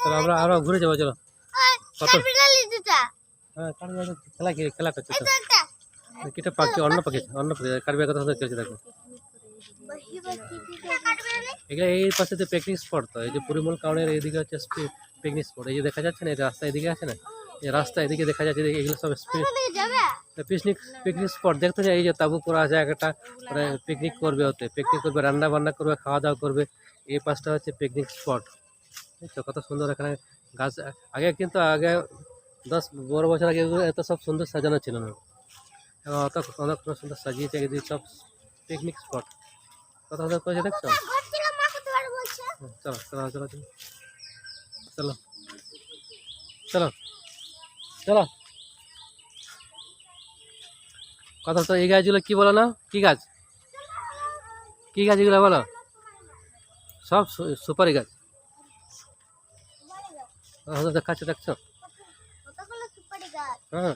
চলো আমরা ঘুরে যাবো, চলো। কত হ্যাঁ খেলা খেলা করছে তো কিটা পাখি, অন্য পাখি কারবির কথা খেলছে দেখো। এগুলো এই পাশে তো পিকনিক স্পট, তো এই যে পরিমল কারণের এইদিকে হচ্ছে পিকনিক স্পট। এই যে দেখা যাচ্ছে না, এই রাস্তা এদিকে আছে না, এই রাস্তা এদিকে দেখা যাচ্ছে, এগুলো সব পিকনিক স্পট দেখতে যায়। এই যে তাবু করা আছে একটা, পিকনিক করবে, ওতে পিকনিক করবে, রান্না বান্না করবে, খাওয়া দাওয়া করবে। এই পাশটা হচ্ছে পিকনিক স্পট। বুঝছো কত সুন্দর এখানে গাছ। আগে 10-12 বছর আগে এত সব সুন্দর সাজানো ছিল না, অত অনেক সুন্দর সাজিয়েছে এদিকে সব পিকনিক স্পট। কত সুন্দর করেছে দেখছো। চলো চলো চলো চলো চলো চলো। কথা তো এই গাছগুলো কি বলো না, কি গাছ, কি গাছ এগুলো বলো? সব সুপারি গাছ। দেখাচ্ছে দেখছো, হ্যাঁ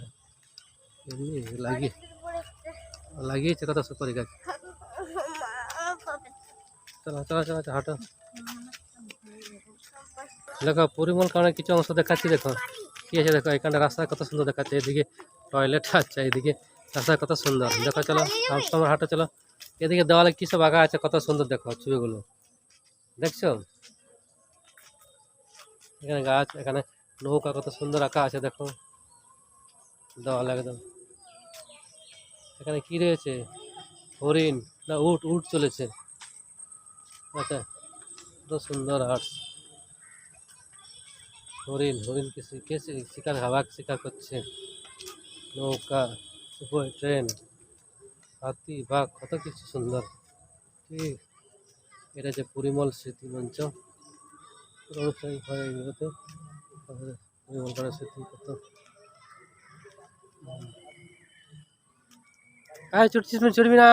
লাগিয়েছে কত সুপারি গাছ। চলো চলো চলো হাঁটো। দেখো পরিমল কারণে কিছু অংশ দেখাচ্ছি, দেখো কি আছে দেখো। এখানে রাস্তা কত সুন্দর দেখাচ্ছে, এদিকে টয়লেট আছে, এদিকে রাস্তা কত সুন্দর দেখো। চলো তোমার হাঁটো চলো। এদিকে দেওয়ালে কি সব আঁকা আছে কত সুন্দর দেখো, ছবিগুলো দেখছো। এখানে গাছ, এখানে নৌকা কত সুন্দর আঁকা আছে দেখো দেওয়ালে একদম। এখানে কি রয়েছে, হরিণ না উট, উট চলেছে। আচ্ছা কত সুন্দর আর্টস। হরিণ, হরিণ কে শিকার, হাওয়া শিকার করছে। নৌকা, সুপার ট্রেন, হাতি, বাঘ, কত কিছু সুন্দর। ঠিক, এটা যে পরিমল স্মৃতি মঞ্চ, অনুষ্ঠান হয় এগুলোতে। পরিমল করার স্মৃতি কত। চড়ছিস, চড়বি না।